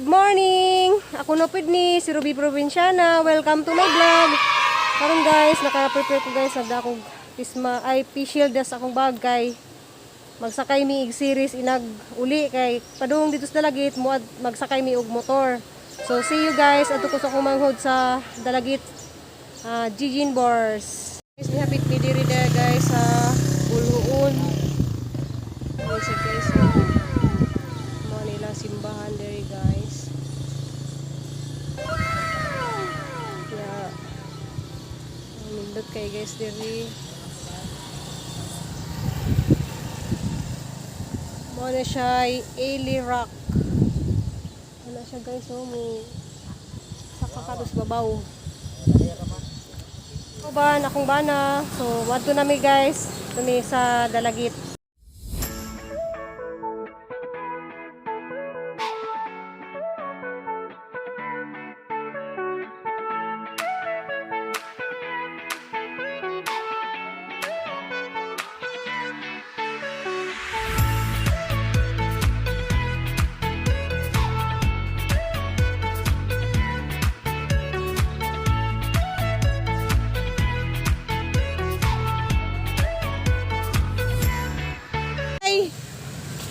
Good morning! Ako na ni si Ruby Provinciana. Welcome to my vlog. Karon guys, naka-prepare ko guys sa akong pisma ay shield sa akong bag kay magsakay mi ig series inag uli kay padung dito sa Dalagit mo magsakay mi og motor. So see you guys adto ko sa akong manghod sa Dalagit Jijin Bors. Guys, nihapit mi diri guys sa Buluon. Guys, simbahan diri guys. Ya. Nindot kay guys diri. Mo na siya Ailey Rock. Ano siya guys, oh, mo sa kakados babaw. So ba akong bana. So wadto na mi guys, kami sa Dalagit.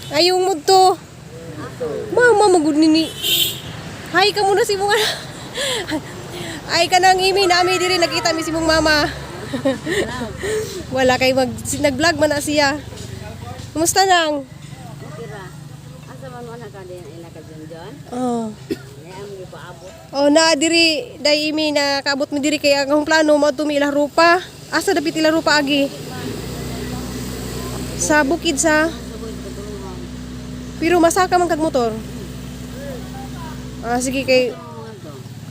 Ayong mo to. Mama magud nini. Hi ka muna si mong ay ka nang imi nami diri nakita mi si mong mama. Wala kay nag-vlog man na siya. Kumusta nang? Okay ra. Asa man mo ka din ila ka John? Oh. Ay am gipaabot. Oh na diri dai imi na kaabot mi diri kay ang plano mo tumi ilang rupa. Asa dapit ilang rupa agi? Sa bukid sa pero masaka man kag motor. Sige kay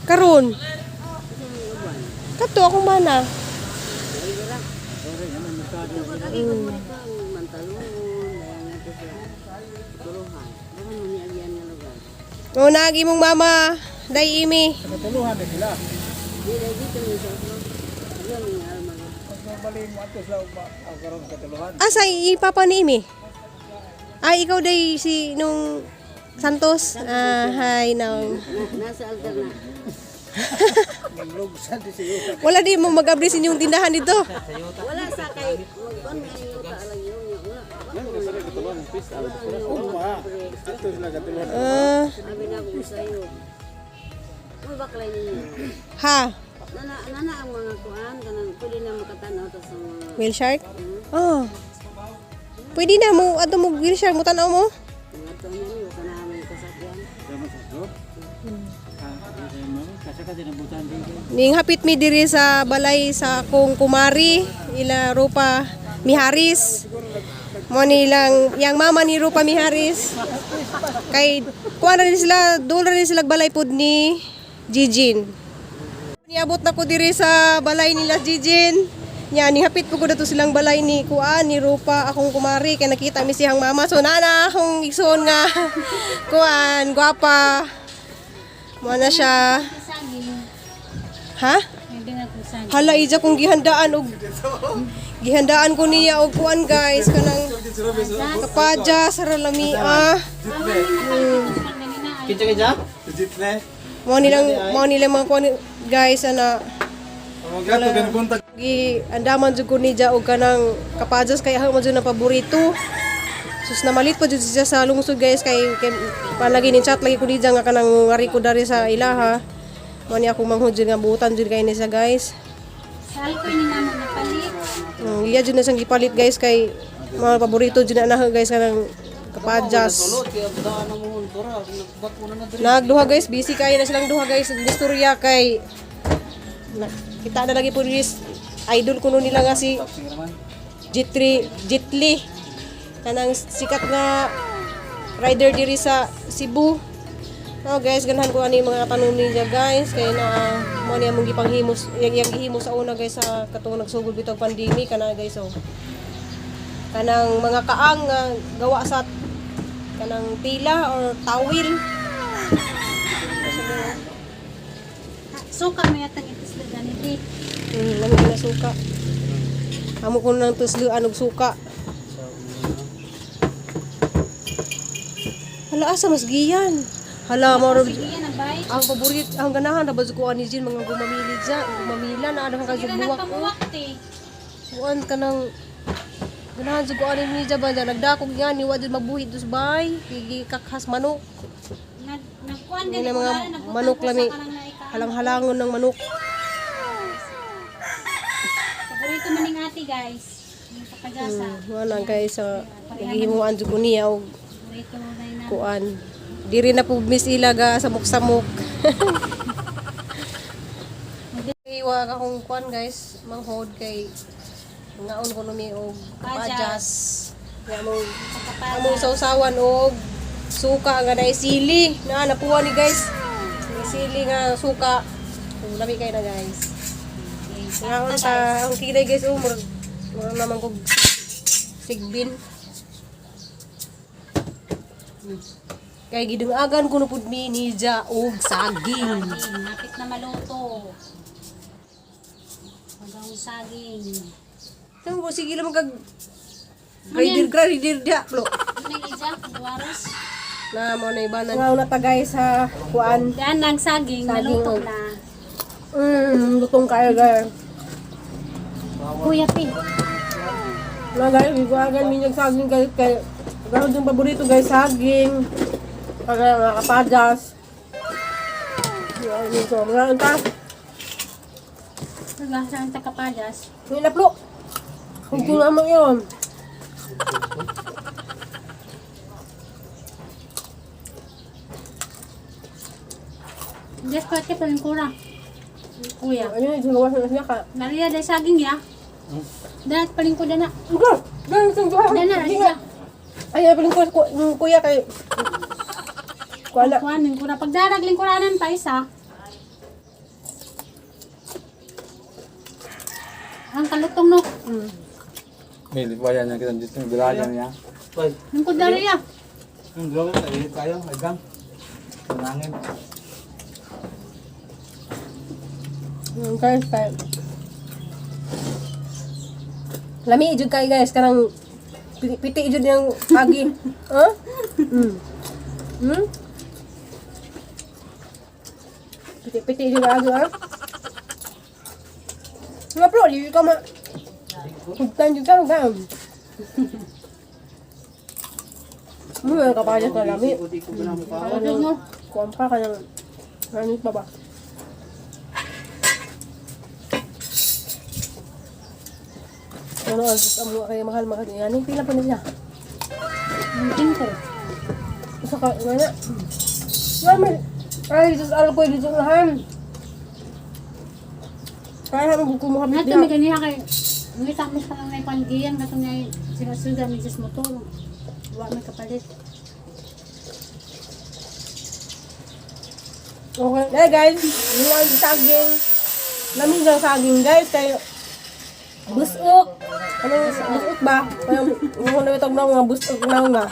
karon. Kato akong mana. Oh, nagi mong mama, dai imi. Katuluhan na sila. Asa ipapa ni imi? Ay, ikaw day si nung Santos. Hi nang. Nasa altar na. Wala di mo mag-abri sa inyong tindahan dito. Wala sa kay magkon nga yung kaalang yung Abi na ko sayo. Mo baklay ninyo. Ha? Nana ang mga kuan kanang pwede na makatanaw ta sa mga Whale shark? Oh. Pwede na mo ato mo whale shark mo tanaw mo? mga to niyo kana may kasakyan. Ning hapit mi diri sa balay sa kong kumari ila Rupa Miharis. Mo nilang yang mama ni Rupa Miharis. Kay kuan rin sila, doon rin sila balay pod ni Jijin. Niabot na ko diri sa balay nila Jijin. Nya ni hapit ko dato silang balay ni kuan ni Rupa akong kumari kay nakita mi siyang mama. So nana akong igsoon nga kuan gwapa. Mo na siya. Ha? Hala ija kong gihandaan og gihandaan ko niya og kuan guys kanang kapadya sa ralamia. Kinsa? Jitne. Mo nilang mga kuan guys ana Magato gan kontak. gi andaman jud ko niya og kanang kapadjas kay ako mo jud na paborito. Sus na malit pa jud siya sa lungsod guys kay palagi ni chat lagi ko niya nga kanang ngari ko dari sa ilaha. Mo ni ako manghud jud nga buutan jud kay ni sa guys. Sal ko ni naman napalit. Iya jud na sang gipalit guys kay mga paborito jud na guys kanang kapadjas. Nagduha guys, busy kay na silang duha guys. Istorya kay kita na lagi po idol kuno nila nga si Jitli. Kanang sikat nga rider diri sa Cebu. Oh guys, ganahan ko ani mga tanong niya guys kay na mo niya mong gipanghimos yang gihimo sa una guys sa katong nagsugod bitog pandemic kana guys oh. Kanang mga kaang gawa sa kanang tila or tawil. Suka may atang itisla ganiti. Nami na suka. Amo ko nang tusluan og suka. Hala asa mas giyan. Hala mo ro. Sige, nagbay. Ang paborit, ang ganahan na ko ani Jin mga gumamili dyan, gumamila na adang ka Kira buwak ko. nagpamuwak te. Kuan ka nang ganahan ko ani ni ba dyan, nagdakog nga ni wadid magbuhit dos bay, gigi kakhas manok. Nagkuhan Yan din ang mga manok lami, halang-halangon ng manok. Paborito man ning ate guys. Yung kapagasa. Wala guys, naghihimuan jud ko niya og Paborito mo na yun. kuan. Diri na po miss ilaga samok-samok. Iwa ka kung kuan guys, manghod kay ngaon ko numi og pajas. Ya mo among sausawan og suka nga na sili. Na napuha ni guys. May sili nga suka. Lami kay na guys. Ngaon ta ang kilay guys murag naman kog sigbin. Kay gidungagan ko na pud mi ni ja og saging. Napit na maluto. Hanggang saging. Tamo po sige lang kag grinder dia bro. Ano yung ija? Buwaros? Na mo na iba na. Nga ta guys sa kuan. Yan ang saging. Naluto na. Lutong kayo guys. Kuya Pi. Mga guys, giguagan mi yung saging guys kay gano'n yung paborito guys saging. Kaya mga kapadas. Yan ito. Mga anta. Nagasa ang takapadas. Nilaplo. Kung naman yun. Yes, pati pa rin kura. Kuya. Ayun, sinuwas na siya ka. Maria, dahil saging ya. Dahat pa rin ko dana. Ganun yung duha. Dana, Risa. Ay, paling kuya kay... Kuala. Kuhanin ko na. Pagdarag, lingkuranan pa isa. Ang kalutong no. May bayan niya kita dito, bilayan niya. Hoy, Lingkod na rin ya. yung drone na ilit tayo, agang. Nangin. Guys, kay... Lami jud kay guys, kanang piti jud yung saging. Huh? Piti jud ago ah. Nga bro, di ka ma... Hugtan jud ka gam. Mga kapajas na lami. Kalutong no. Kuampa ka ng... Ano pa ba? Ano, ang kaya mahal yan. Pila pa nila. Munting ko. Isa ka, nga. Ay, Jesus, alkoy dito na ham. Kaya naman kumuhabit Nato may niya. ganiya kay may takmis pa lang na ipandiyan kato nga sinasuga may just motor. Wa may kapalit. Okay. Hey guys, yung ang saging. Lamig ang saging guys. Kaya busok. Ano busok ba? Kung nawitog na mga busok na nga.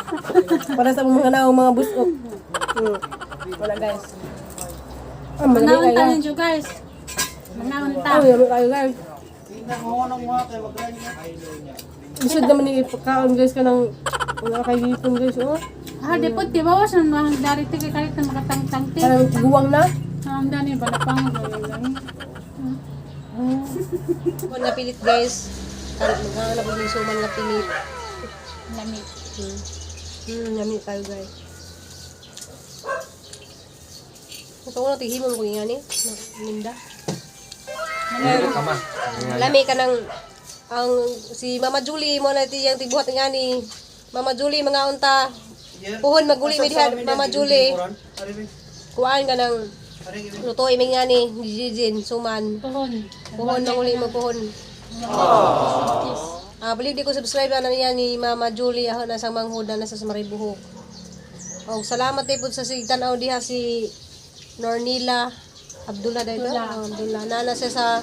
Para sa mga naong mga busok. Wala guys. Malamig Manawon kayo. tayo guys. Manawon ta. Malamig kayo guys. Isod naman ni pagkaon guys ka ng mga kailipon guys. Oh. Depot di bawas ang mga dari ti kay kalit na makatangtangti. Parang guwang na. Ang dani balapang gani. Kung napilit guys. Maghanap ko ng suman nga pilit. Lamig. Yummy tayo guys. Ito ko na tigimon ko nga ni. Linda. Lami ka ng ang si Mama Julie mo na yung tibuhat nga ni Mama Julie mga unta puhon maguli mi diha Mama Julie kuan ka ng lutoy mi nga ni Jijin suman puhon maguli mo puhon. Balik di ko subscribe na niya ni Mama Julie ako nasa manghud na nasa Maribuhok. Oh, salamat din po sa sigtanaw diha si Nornila Abdullah dahil Abdullah nana siya sa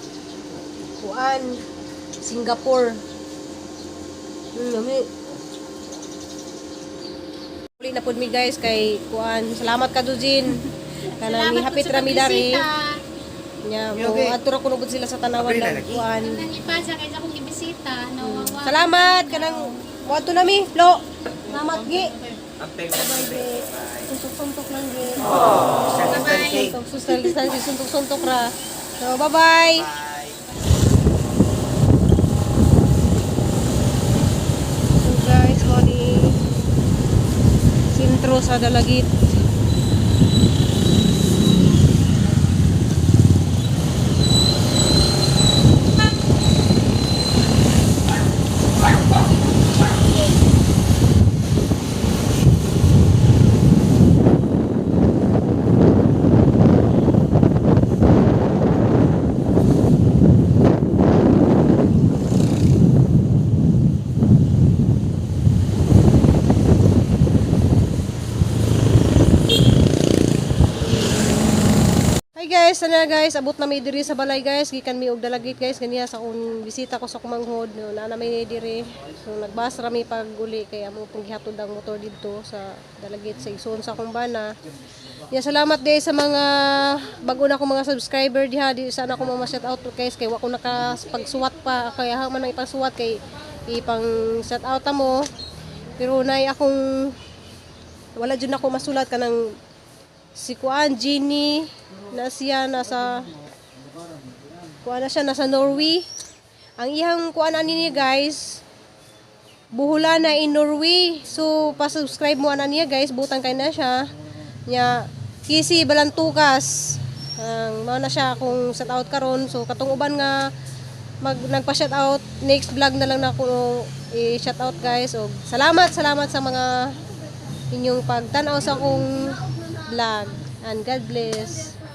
kuan Singapore. Yummy. Uli na pud mi guys kay kuan. Salamat ka Jujin. Kanang hapit rami dari. Nya mo atura ko nugod sila sa tanawan lang kuan. Nang ipasa kay akong ibisita nawawa. Salamat kanang mo ato nami lo. Salamat gi. Bye, be. Suntok-suntok lang, be. Suntok, social distancing, suntok-suntok ra. So, bye-bye. So, guys, morning. Sintro sa Dalagit. Hi guys, sana guys, abot na may diri sa balay guys, gikan mi og Dalagit guys, kaniya sa akong bisita ko sa kumanghod, no, na may diri. So nagbas ra mi paguli kay amo pong gihatod ang motor dito sa Dalagit sa igsoon sa akong bana. Ya salamat guys sa mga bago na ko mga subscriber diha, di sana ko ma-shout out guys kay wa ko nakapagsuwat pa, kaya ha man ang ipasuwat kay ipang shout out mo. Pero nay akong wala jud ako masulat kanang si Kuan Jenny na siya nasa kuan na siya nasa Norway. Ang ihang kuan ani niya guys, buhula na in Norway. So pa-subscribe mo ana niya guys, butang kay na siya. Nya Kisi Balantukas. Ang mao na siya akong shout out karon. So katong uban nga nagpa-shout out, next vlog na lang na ako i-shout out guys. So salamat sa mga inyong pagtan-aw sa akong vlog, and God bless.